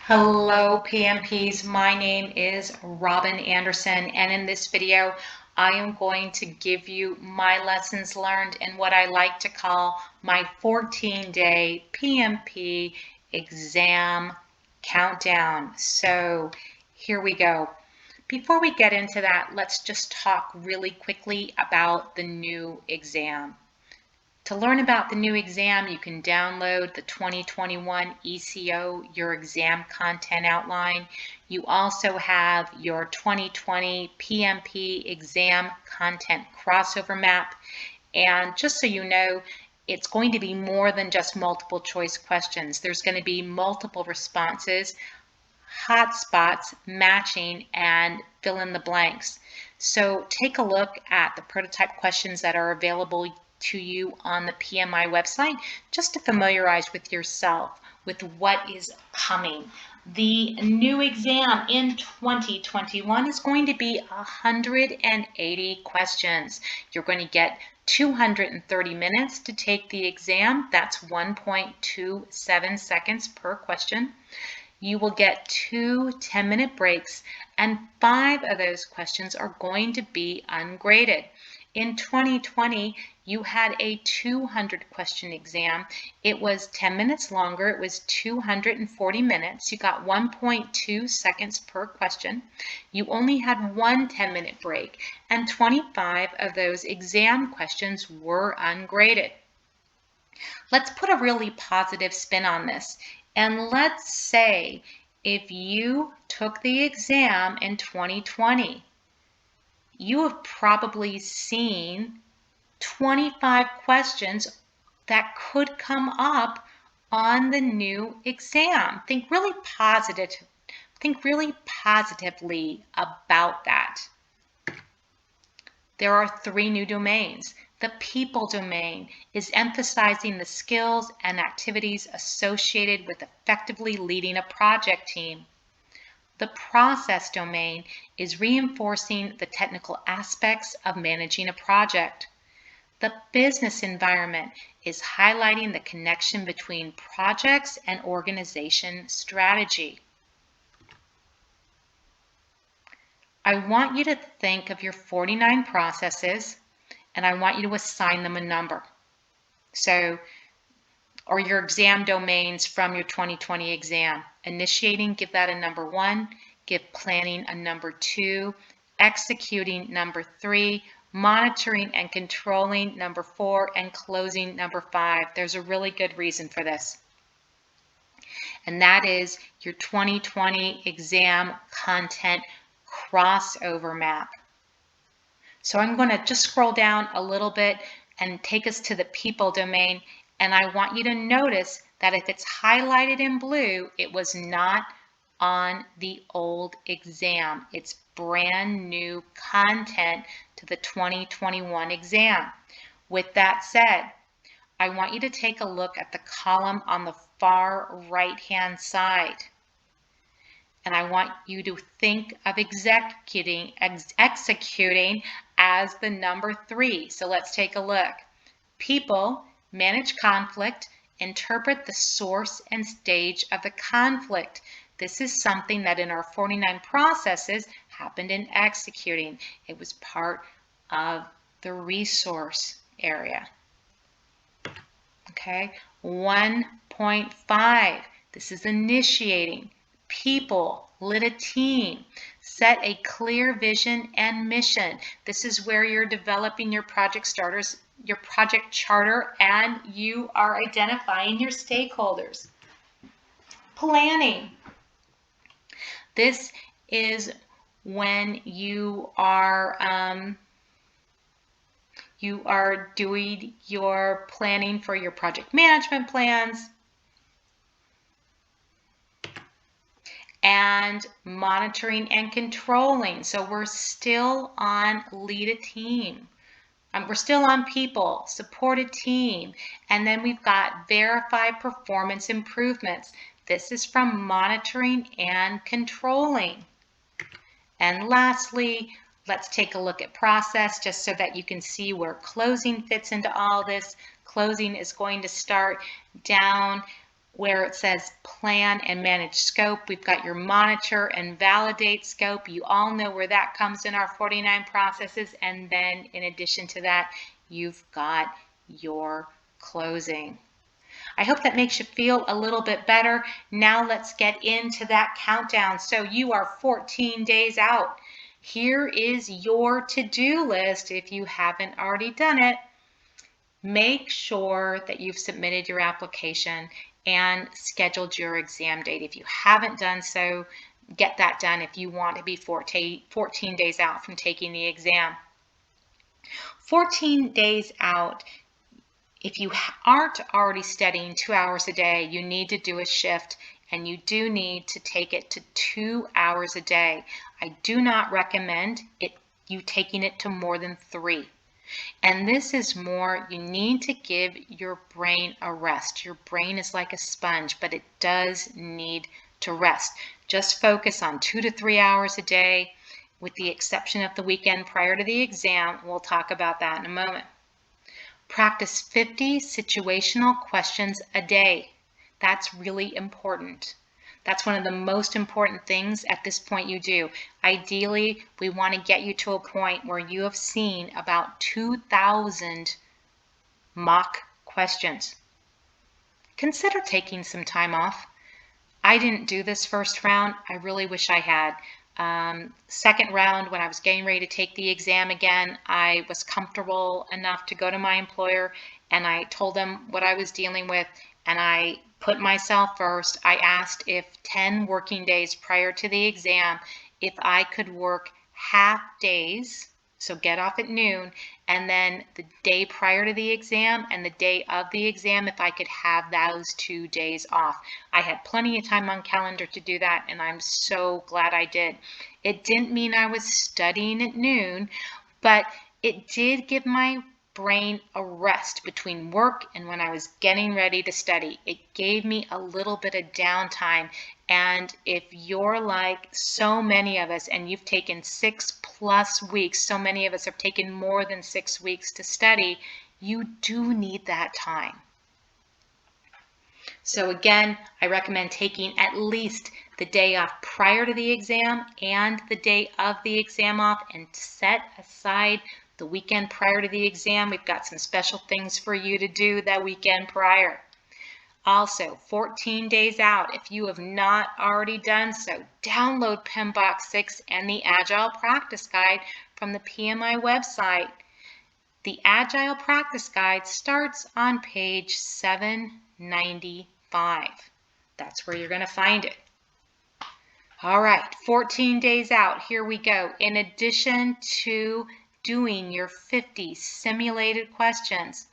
Hello PMPs, my name is Robin Anderson, and in this video I am going to give you my lessons learned in what I like to call my 14-day PMP exam countdown. So here we go. Before we get into that, let's just talk really quickly about the new exam. To learn about the new exam, you can download the 2021 ECO, your exam content outline. You also have your 2020 PMP exam content crossover map. And just so you know, it's going to be more than just multiple choice questions. There's going to be multiple responses, hotspots, matching, and fill in the blanks. So take a look at the prototype questions that are available to you on the PMI website just to familiarize with yourself with what is coming. The new exam in 2021 is going to be 180 questions. You're going to get 230 minutes to take the exam. That's 1.27 seconds per question. You will get 2 10-minute breaks, and 5 of those questions are going to be ungraded. In 2020, you had a 200 question exam. It was 10 minutes longer. It was 240 minutes. You got 1.2 seconds per question. You only had 1 10-minute break, and 25 of those exam questions were ungraded. Let's put a really positive spin on this. And let's say if you took the exam in 2020, you have probably seen 25 questions that could come up on the new exam. Think really positively about that. There are 3 new domains. The people domain is emphasizing the skills and activities associated with effectively leading a project team. The process domain is reinforcing the technical aspects of managing a project. The business environment is highlighting the connection between projects and organization strategy. I want you to think of your 49 processes, and I want you to assign them a number. So, or your exam domains from your 2020 exam. Initiating, give that a number 1. Give planning a number 2. Executing, number 3. Monitoring and controlling, number 4. And closing, number 5. There's a really good reason for this. And that is your 2020 exam content crossover map. So I'm going to just scroll down a little bit and take us to the people domain, and I want you to notice that if it's highlighted in blue, it was not on the old exam. It's brand new content to the 2021 exam. With that said, I want you to take a look at the column on the far right-hand side. And I want you to think of executing as the number 3. So let's take a look. People, manage conflict, interpret the source and stage of the conflict. This is something that in our 49 processes happened in executing. It was part of the resource area. Okay, 1.5, this is initiating. People, lead a team, set a clear vision and mission. This is where you're developing your project charter, and you are identifying your stakeholders. Planning. This is when you are doing your planning for your project management plans. And monitoring and controlling. So we're still on lead a team. We're still on people, support a team. And then we've got verify performance improvements. This is from monitoring and controlling. And lastly, let's take a look at process just so that you can see where closing fits into all this. Closing is going to start down where it says plan and manage scope. We've got your monitor and validate scope. You all know where that comes in our 49 processes. And then in addition to that, you've got your closing. I hope that makes you feel a little bit better. Now let's get into that countdown. So you are 14 days out. Here is your to-do list if you haven't already done it. Make sure that you've submitted your application and scheduled your exam date. If you haven't done so, get that done if you want to be 14 days out from taking the exam. 14 days out, if you aren't already studying 2 hours a day, you need to do a shift, and you do need to take it to 2 hours a day. I do not recommend you taking it to more than 3. And this is more, you need to give your brain a rest. Your brain is like a sponge, but it does need to rest. Just focus on 2 to 3 hours a day, with the exception of the weekend prior to the exam. We'll talk about that in a moment. Practice 50 situational questions a day. That's really important. That's one of the most important things at this point you do. Ideally, we want to get you to a point where you have seen about 2,000 mock questions. Consider taking some time off. I didn't do this first round. I really wish I had. Second round, when I was getting ready to take the exam again, I was comfortable enough to go to my employer and I told them what I was dealing with, and I put myself first. I asked if 10 working days prior to the exam, if I could work half days, so get off at noon, and then the day prior to the exam and the day of the exam, if I could have those 2 days off. I had plenty of time on calendar to do that, and I'm so glad I did. It didn't mean I was studying at noon, but it did give my brain a rest between work and when I was getting ready to study. It gave me a little bit of downtime. And if you're like so many of us and you've taken 6+ weeks, so many of us have taken more than 6 weeks to study, you do need that time. So again, I recommend taking at least the day off prior to the exam and the day of the exam off, and set aside the weekend prior to the exam. We've got some special things for you to do that weekend prior. Also, 14 days out, if you have not already done so, download PMBOK 6 and the Agile Practice Guide from the PMI website. The Agile Practice Guide starts on page 795. That's where you're going to find it. All right, 14 days out, here we go. In addition to doing your 50 simulated questions,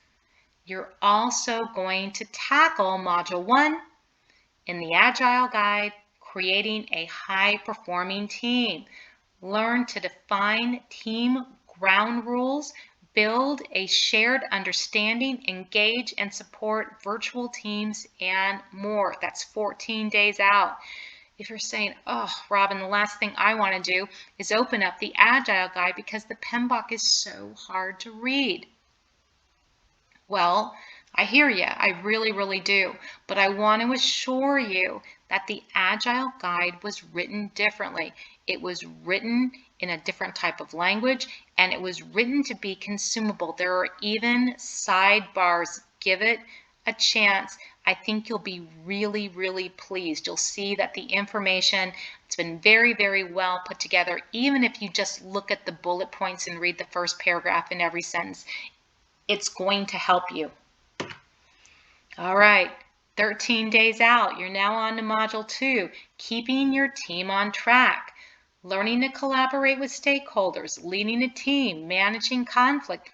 you're also going to tackle Module 1 in the Agile Guide, creating a high-performing team. Learn to define team ground rules, build a shared understanding, engage and support virtual teams, and more. That's 14 days out. If you're saying, oh, Robin, the last thing I want to do is open up the Agile Guide because the PMBOK is so hard to read. Well, I hear you. I really, really do. But I want to assure you that the Agile Guide was written differently. It was written in a different type of language, and it was written to be consumable. There are even sidebars. Give it a chance. I think you'll be really, really pleased. You'll see that the information, it's been very, very well put together. Even if you just look at the bullet points and read the first paragraph in every sentence, it's going to help you. All right, 13 days out, you're now on to Module 2, keeping your team on track. Learning to collaborate with stakeholders, leading a team, managing conflict.